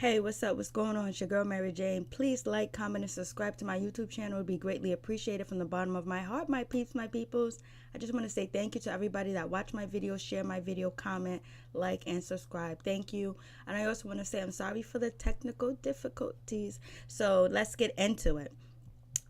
Hey, what's up? What's going on? It's your girl, Mary Jane. Please like, comment, and subscribe to my YouTube channel. It would be greatly appreciated from the bottom of my heart, my peeps, my peoples. I just want to say thank you to everybody that watch my video, share my video, comment, like, and subscribe. Thank you. And I also want to say I'm sorry for the technical difficulties. So let's get into it.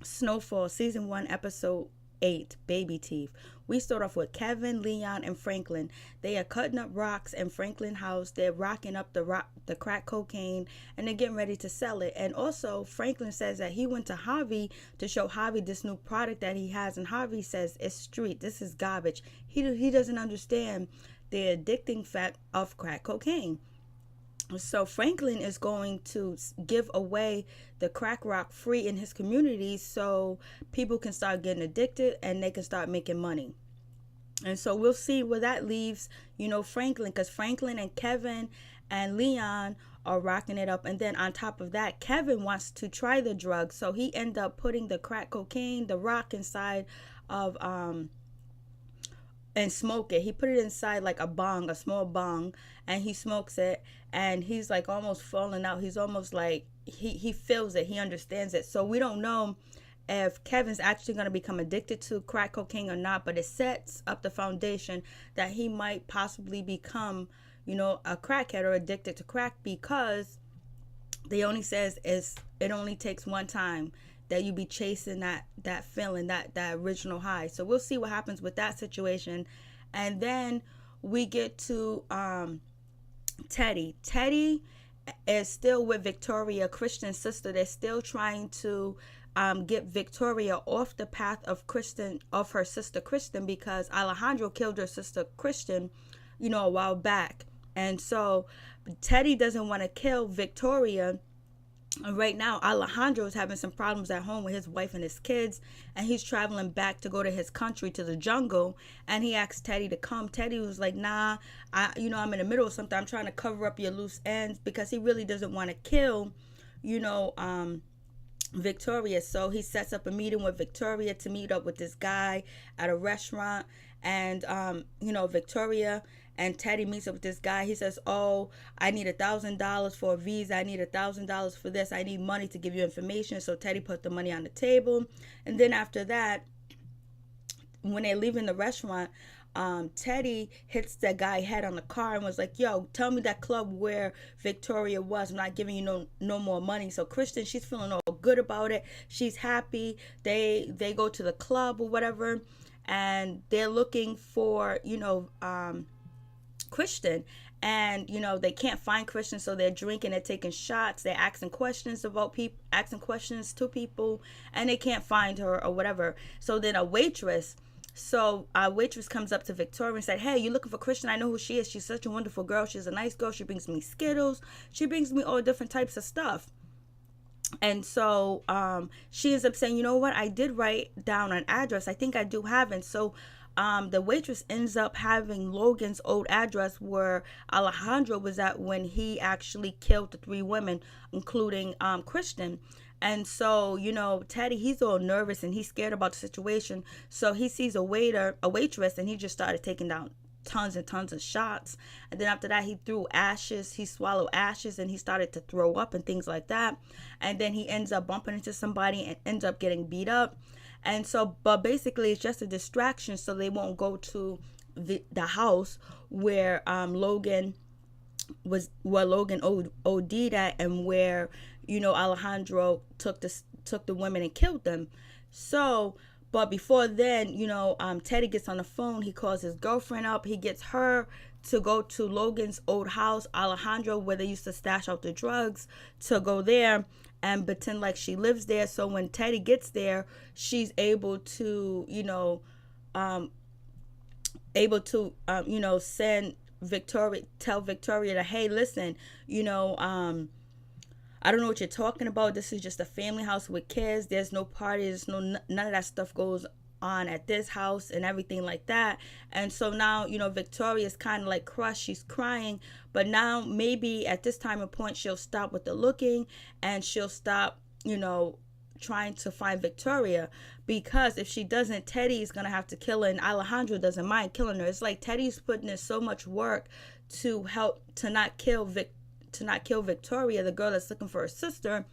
SnowFall, Season 1, Episode 8, Baby Teeth. We start off with Kevin, Leon, and Franklin. They are cutting up rocks in Franklin's house. They're rocking up the crack cocaine, and they're getting ready to sell it. And also, Franklin says that he went to Harvey to show Harvey this new product that he has, and Harvey says it's street. This is garbage. He doesn't understand the addicting fact of crack cocaine. So Franklin is going to give away the crack rock free in his community so people can start getting addicted and they can start making money. And so we'll see where that leaves, Franklin, because Franklin and Kevin and Leon are rocking it up. And then on top of that, Kevin wants to try the drug. So he ended up putting the crack cocaine, the rock inside of, and smoke it. He put it inside like a small bong, and he smokes it, and he's like almost falling out. He's almost like he feels it, he understands it. So we don't know if Kevin's actually going to become addicted to crack cocaine or not, but it sets up the foundation that he might possibly become, a crackhead or addicted to crack, because they only says it only takes one time that you be chasing that feeling, that original high. So we'll see what happens with that situation. And then we get to Teddy. Teddy is still with Victoria, Christian's sister. They're still trying to get Victoria off the path of her sister Kristen, because Alejandro killed her sister Kristen, a while back. And so Teddy doesn't want to kill Victoria. And right now, Alejandro is having some problems at home with his wife and his kids, and he's traveling back to go to his country, to the jungle. And he asked Teddy to come. Teddy was like, "Nah, I'm in the middle of something. I'm trying to cover up your loose ends," because he really doesn't want to kill, Victoria. So he sets up a meeting with Victoria to meet up with this guy at a restaurant, and Victoria and Teddy meets up with this guy. He says, "Oh, I need $1,000 for a visa. I need $1,000 for this. I need money to give you information." So Teddy put the money on the table. And then after that, when they're leaving the restaurant, Teddy hits that guy head on the car and was like, "Yo, tell me that club where Victoria was. I'm not giving you no more money." So Kristen, she's feeling all good about it. She's happy. They go to the club or whatever, and they're looking for, Christian, and they can't find Christian, so they're drinking, they're taking shots, they're asking questions to people, and they can't find her or whatever. So then a waitress comes up to Victoria and said, "Hey, you looking for Christian? I know who she is. She's such a wonderful girl. She's a nice girl. She brings me Skittles. She brings me all different types of stuff." And so she ends up saying, "You know what? I did write down an address. I think I do have it." So the waitress ends up having Logan's old address where Alejandro was at when he actually killed the 3 women, including Christian. And so, Teddy, he's all nervous and he's scared about the situation. So he sees a waitress, and he just started taking down tons and tons of shots. And then after that, he swallowed ashes, and he started to throw up and things like that. And then he ends up bumping into somebody and ends up getting beat up. And so, but basically it's just a distraction so they won't go to the house where Logan OD'd at, and where, Alejandro took the women and killed them. So, but before then, Teddy gets on the phone. He calls his girlfriend up. He gets her to go to Logan's old house, Alejandro, where they used to stash out the drugs, to go there and pretend like she lives there. So when Teddy gets there, she's able to, send tell Victoria that, "Hey, listen, I don't know what you're talking about. This is just a family house with kids. There's no parties, none of that stuff goes on at this house," and everything like that. And so now, Victoria's kind of like crushed. She's crying. But now maybe at this time and point, she'll stop with the looking, and she'll stop, trying to find Victoria, because if she doesn't, Teddy's going to have to kill her, and Alejandro doesn't mind killing her. It's like Teddy's putting in so much work to help to not kill to not kill Victoria, the girl that's looking for her sister,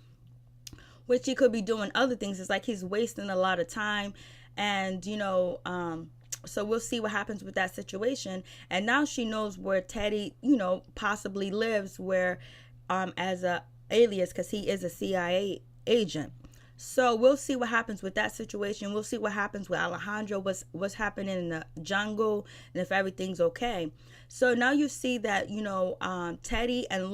which he could be doing other things. It's like he's wasting a lot of time. And, so we'll see what happens with that situation. And now she knows where Teddy, possibly lives, where as a alias, because he is a CIA agent. So we'll see what happens with that situation. We'll see what happens with Alejandro, what's happening in the jungle, and if everything's okay. So now you see that, Teddy and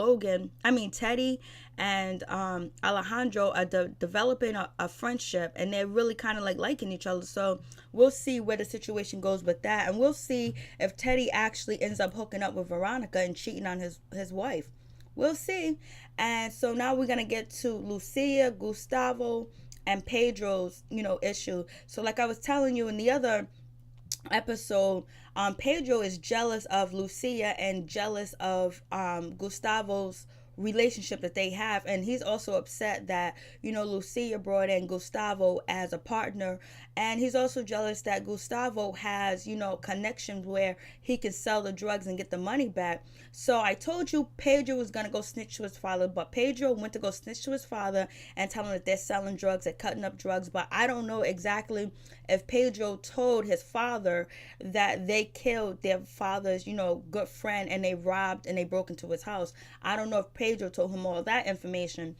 Alejandro are developing a friendship, and they're really kind of like liking each other. So we'll see where the situation goes with that. And we'll see if Teddy actually ends up hooking up with Veronica and cheating on his wife. We'll see. And so now we're going to get to Lucia, Gustavo, and Pedro's, issue. So like I was telling you in the other episode, Pedro is jealous of Lucia and jealous of Gustavo's relationship that they have, and he's also upset that Lucia brought in Gustavo as a partner, and he's also jealous that Gustavo has connections where he can sell the drugs and get the money back. So I told you Pedro was gonna go snitch to his father, but Pedro went to go snitch to his father and tell him that they're selling drugs, they're cutting up drugs. But I don't know exactly if Pedro told his father that they killed their father's good friend, and they robbed and they broke into his house. I don't know if Pedro told him all that information.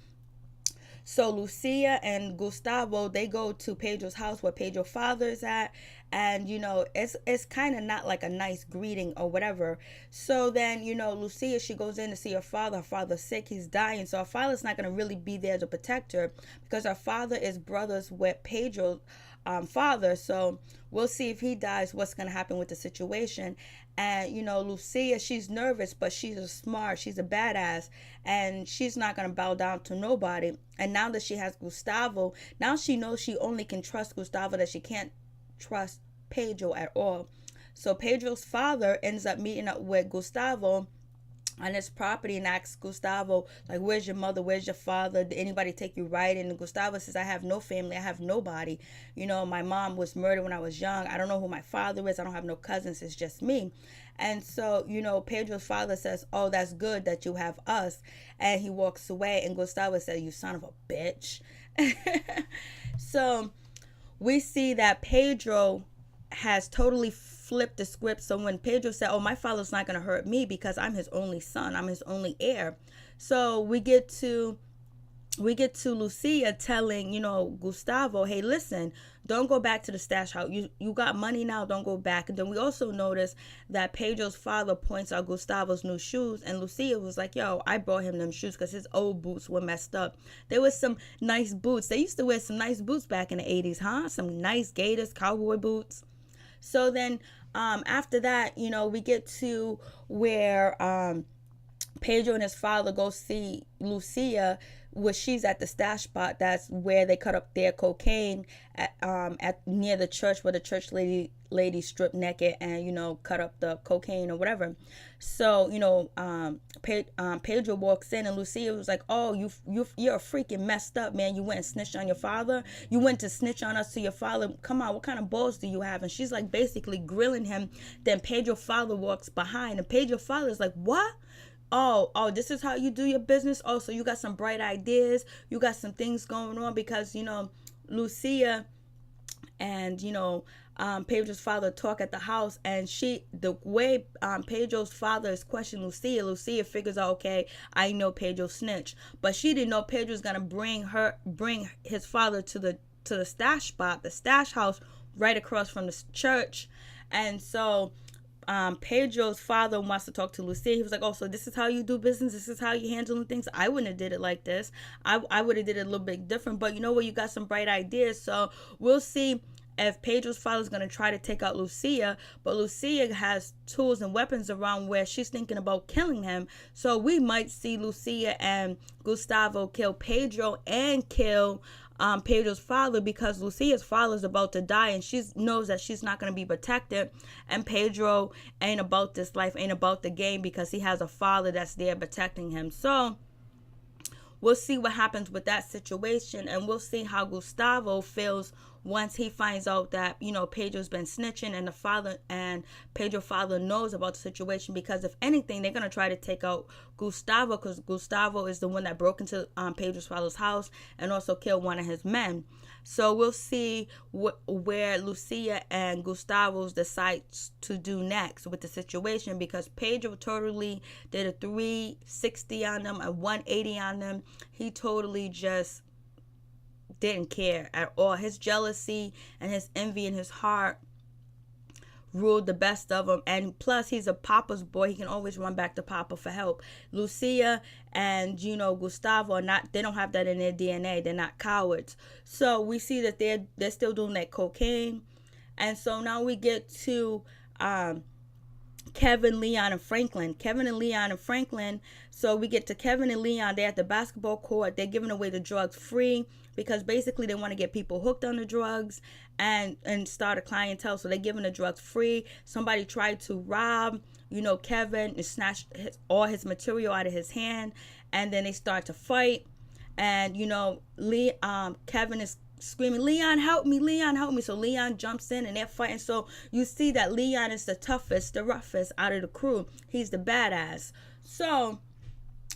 So Lucia and Gustavo, they go to Pedro's house where Pedro's father is at, and it's kind of not like a nice greeting or whatever. So then Lucia, she goes in to see her father. Her father's sick, he's dying, so her father's not going to really be there to protect her, because her father is brothers with Pedro's father. So we'll see if he dies, what's going to happen with the situation. And Lucia, she's nervous, but she's smart, she's a badass, and she's not going to bow down to nobody. And now that she has Gustavo, now she knows she only can trust Gustavo, that she can't trust Pedro at all. So Pedro's father ends up meeting up with Gustavo on his property and asks Gustavo, like, where's your mother, where's your father, did anybody take you right? And Gustavo says, I have no family, I have nobody, my mom was murdered when I was young, I don't know who my father is, I don't have no cousins, it's just me. And so Pedro's father says, oh, that's good that you have us, and he walks away. And Gustavo says, you son of a bitch. So we see that Pedro has totally flipped the script. So when Pedro said, oh, my father's not going to hurt me because I'm his only son, I'm his only heir. So we get to Lucia telling, Gustavo, hey, listen, don't go back to the stash house. You got money now, don't go back. And then we also notice that Pedro's father points out Gustavo's new shoes, and Lucia was like, yo, I brought him them shoes because his old boots were messed up. There was some nice boots. They used to wear some nice boots back in the 80s, huh? Some nice Gators, cowboy boots. So then after that, we get to where Pedro and his father go see Lucia, where she's at the stash spot. That's where they cut up their cocaine at near the church, where the church lady stripped naked and cut up the cocaine or whatever. So Pedro walks in, and Lucia was like, oh, you're freaking messed up, man. You went and snitched on your father. You went to snitch on us to your father. Come on, what kind of balls do you have? And she's like basically grilling him. Then Pedro's father walks behind, and Pedro's father is like, what? Oh, this is how you do your business? Oh, so you got some bright ideas. You got some things going on, because, Lucia and, Pedro's father talk at the house, and the way Pedro's father is questioning Lucia figures out, okay, I know Pedro snitched, but she didn't know Pedro's going to bring his father to the stash spot, the stash house right across from the church. And so Pedro's father wants to talk to Lucia. He was like, oh, so this is how you do business, this is how you handling things? I wouldn't have did it like this. I would have did it a little bit different, but you know what, you got some bright ideas. So we'll see if Pedro's father is going to try to take out Lucia, but Lucia has tools and weapons around where she's thinking about killing him. So we might see Lucia and Gustavo kill Pedro and kill Pedro's father, because Lucia's father is about to die, and she knows that she's not going to be protected, and Pedro ain't about this life, ain't about the game, because he has a father that's there protecting him. So we'll see what happens with that situation, and we'll see how Gustavo feels once he finds out that, you know, Pedro's been snitching, and the father and Pedro's father knows about the situation, because if anything, they're going to try to take out Gustavo, because Gustavo is the one that broke into Pedro's father's house and also killed one of his men. So we'll see where Lucia and Gustavo decide to do next with the situation, because Pedro totally did a 360 on them, a 180 on them. He totally just didn't care at all. His jealousy and his envy in his heart ruled the best of him, and plus he's a Papa's boy. He can always run back to Papa for help. Lucia and, you know, Gustavo are not, they don't have that in their DNA. They're not cowards. So we see that they're still doing that cocaine. And so now we get to Kevin, Leon, and Franklin. Kevin and Leon and Franklin. So we get to Kevin and Leon. They're at the basketball court. They're giving away the drugs free, because basically they want to get people hooked on the drugs and start a clientele. So they're giving the drugs free. Somebody tried to rob, you know, Kevin, and snatch all his material out of his hand, and then they start to fight. And, you know, Kevin is screaming, "Leon, help me, Leon, help me." So Leon jumps in and they're fighting. So you see that Leon is the toughest, the roughest out of the crew. He's the badass. So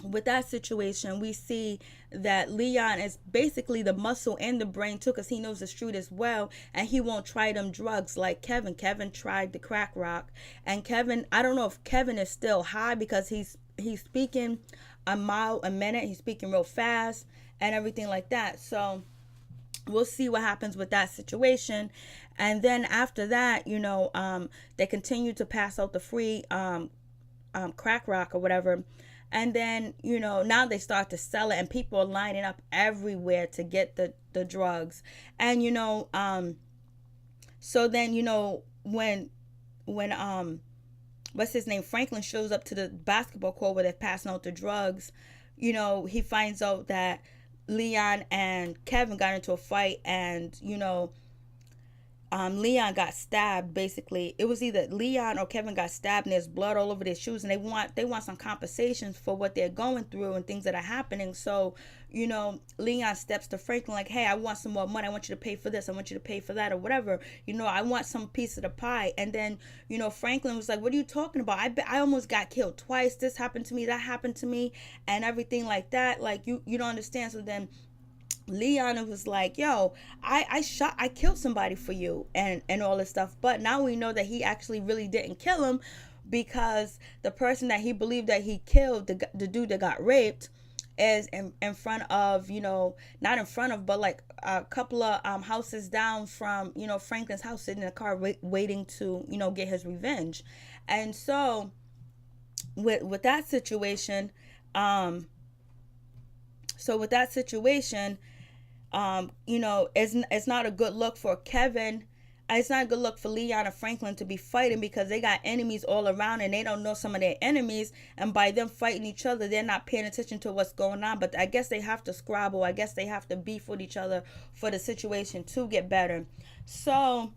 with that situation, we see that Leon is basically the muscle and the brain too, because he knows the street as well, and he won't try them drugs like Kevin. Kevin tried the crack rock, and Kevin, I don't know if Kevin is still high, because he's speaking a mile a minute. He's speaking real fast and everything like that. So we'll see what happens with that situation. And then after that, you know, they continue to pass out the free crack rock or whatever. And then, you know, now they start to sell it, and people are lining up everywhere to get the drugs. And, you know, so then, you know, when what's his name, Franklin, shows up to the basketball court where they're passing out the drugs, you know, he finds out that Leon and Kevin got into a fight, and, you know, Leon got stabbed. Basically, it was either Leon or Kevin got stabbed, and there's blood all over their shoes, and they want some compensations for what they're going through and things that are happening. So, you know, Leon steps to Franklin like, "Hey, I want some more money. I want you to pay for this. I want you to pay for that, or whatever. You know, I want some piece of the pie." And then, you know, Franklin was like, "What are you talking about? I almost got killed twice. This happened to me. That happened to me, and everything like that. Like, you don't understand." So then Leon was like, "Yo, I killed somebody for you," and all this stuff. But now we know that he actually really didn't kill him, because the person that he believed that he killed, the dude that got raped, is in front of, you know, not in front of, but like a couple of houses down from, you know, Franklin's house, sitting in a car waiting to, you know, get his revenge. And so with that situation, you know, it's not a good look for Kevin. It's not a good look for Leon and Franklin to be fighting, because they got enemies all around, and they don't know some of their enemies. And by them fighting each other, they're not paying attention to what's going on. But I guess they have to squabble. I guess they have to beef with each other for the situation to get better. So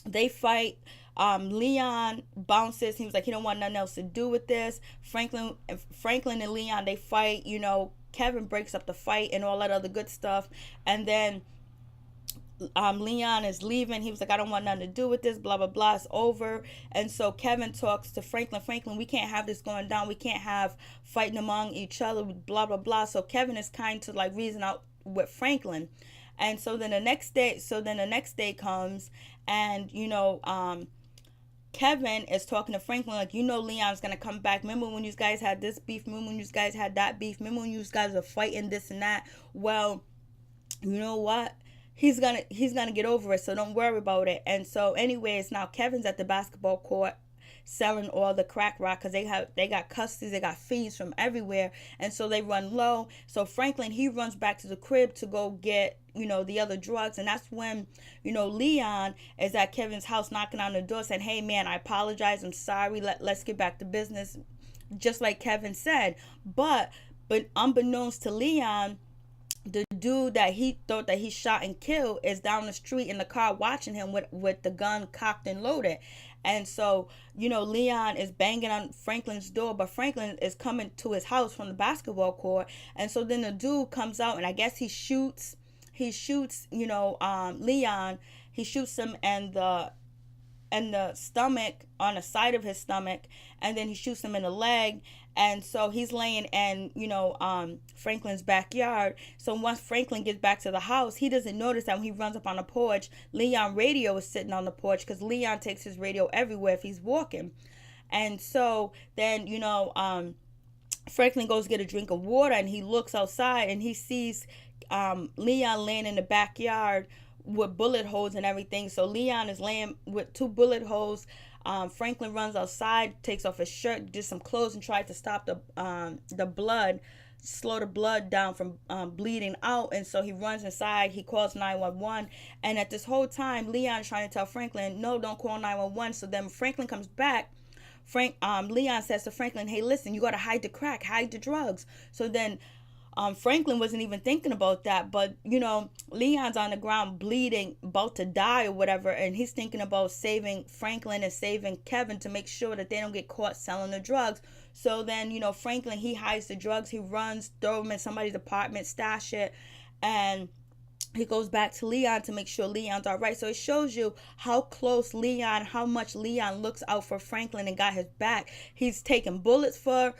they fight. Leon bounces. He was like, he don't want nothing else to do with this. Franklin and Leon, they fight. You know, Kevin breaks up the fight and all that other good stuff. And then Leon is leaving. He was like, "I don't want nothing to do with this, blah blah blah, it's over." And so Kevin talks to Franklin, "We can't have this going down. We can't have fighting among each other, blah blah blah." So Kevin is kind to like reason out with Franklin. And so then the next day comes, and, you know, Kevin is talking to Franklin like, "You know, Leon's gonna come back. Remember when you guys had this beef? Remember when you guys had that beef? Remember when you guys were fighting this and that? Well, you know what? He's gonna get over it, so don't worry about it." And so anyways, now Kevin's at the basketball court selling all the crack rock, because they got customers, they got fees from everywhere, and so they run low. So Franklin, he runs back to the crib to go get, you know, the other drugs. And that's when, you know, Leon is at Kevin's house knocking on the door saying, "Hey man, I apologize, I'm sorry, let's get back to business," just like Kevin said. But unbeknownst to Leon, the dude that he thought that he shot and killed is down the street in the car watching him with the gun cocked and loaded. And so, you know, Leon is banging on Franklin's door, but Franklin is coming to his house from the basketball court. And so then the dude comes out, and I guess he shoots he shoots, Leon. He shoots him in the stomach, on the side of his stomach, and then he shoots him in the leg. And so he's laying in, Franklin's backyard. So once Franklin gets back to the house, he doesn't notice that when he runs up on the porch, Leon radio is sitting on the porch, because Leon takes his radio everywhere if he's walking. And so then, Franklin goes to get a drink of water, and he looks outside and he sees Leon laying in the backyard with bullet holes and everything. So Leon is laying with 2 bullet holes. Franklin runs outside, takes off his shirt, gets some clothes, and tries to stop the blood, slow the blood down from bleeding out. And so he runs inside. He calls 911. And at this whole time, Leon is trying to tell Franklin, no, don't call 911. So then Franklin comes back. Leon says to Franklin, hey, listen, you got to hide the crack, hide the drugs. So then Franklin wasn't even thinking about that, but Leon's on the ground bleeding, about to die or whatever, and he's thinking about saving Franklin and saving Kevin to make sure that they don't get caught selling the drugs. So then Franklin, he hides the drugs, he runs, throw them in somebody's apartment, stash it, and he goes back to Leon to make sure Leon's all right. So it shows you how close Leon, how much Leon looks out for Franklin and got his back. He's taking bullets for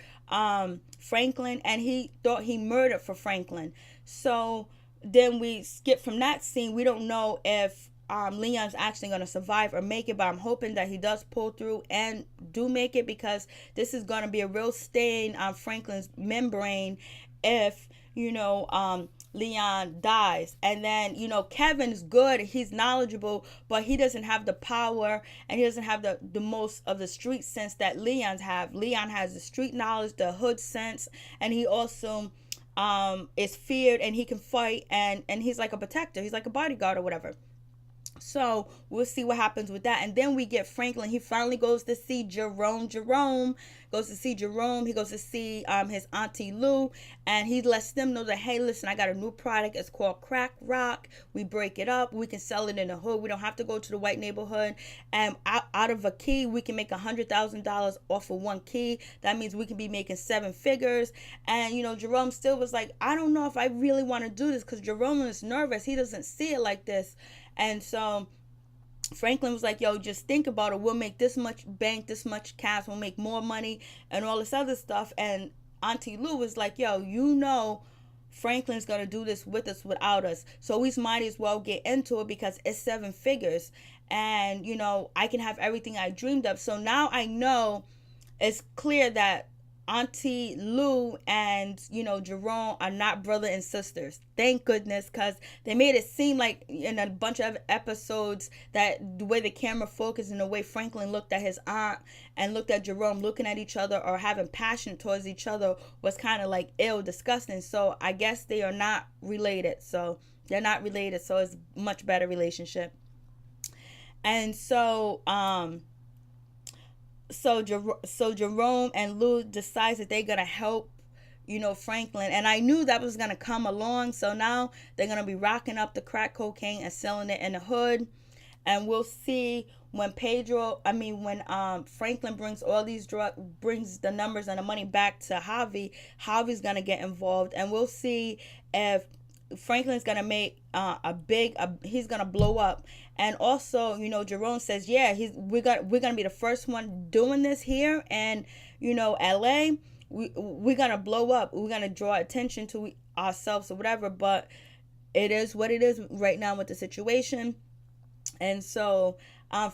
Franklin, and he thought he murdered for Franklin. So then we skip from that scene. We don't know if Leon's actually going to survive or make it, but I'm hoping that he does pull through and do make it, because this is going to be a real stain on Franklin's membrane if Leon dies. And then Kevin's good, he's knowledgeable, but he doesn't have the power, and he doesn't have the most of the street sense that Leon has the street knowledge, the hood sense, and he also is feared, and he can fight, and he's like a protector, he's like a bodyguard or whatever. So we'll see what happens with that. And then we get Franklin. He finally goes to see Jerome. He goes to see his auntie Lou, and he lets them know that, hey, listen, I got a new product. It's called crack rock. We break it up. We can sell it in the hood. We don't have to go to the white neighborhood. And out of a key, we can make $100,000 off of 1 key. That means we can be making 7 figures. And Jerome still was like, I don't know if I really want to do this, because Jerome is nervous. He doesn't see it like this. And so Franklin was like, yo, just think about it. We'll make this much bank, this much cash. We'll make more money and all this other stuff. And Auntie Lou was like, yo, Franklin's going to do this with us, without us. So we might as well get into it, because it's 7 figures. And, I can have everything I dreamed of. So now I know it's clear that Auntie Lou and Jerome are not brother and sisters. Thank goodness, because they made it seem like in a bunch of episodes that the way the camera focused and the way Franklin looked at his aunt and looked at Jerome, looking at each other or having passion towards each other, was kind of like ill, disgusting. So I guess they are not related. So they're not related. So it's a much better relationship. And so So Jerome and Lou decides that they're going to help, Franklin. And I knew that was going to come along. So now they're going to be rocking up the crack cocaine and selling it in the hood. And we'll see when Franklin brings all these brings the numbers and the money back to Javi's going to get involved. And we'll see if Franklin's going to make he's going to blow up. And also, Jerome says, yeah, we're going to be the first one doing this here. And, LA, we're going to blow up. We're going to draw attention to ourselves or whatever. But it is what it is right now with the situation. And so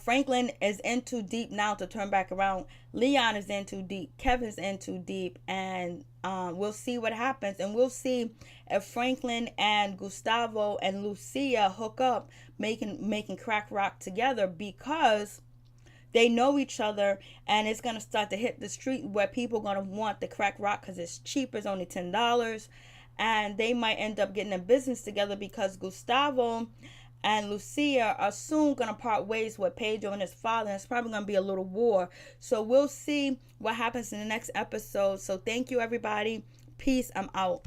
Franklin is in too deep now to turn back around. Leon is in too deep. Kevin's in too deep. And we'll see what happens. And we'll see if Franklin and Gustavo and Lucia hook up, making crack rock together, because they know each other, and it's going to start to hit the street where people are going to want the crack rock because it's cheap. It's only $10. And they might end up getting a business together, because Gustavo and Lucia are soon going to part ways with Pedro and his father. And it's probably going to be a little war. So we'll see what happens in the next episode. So thank you, everybody. Peace. I'm out.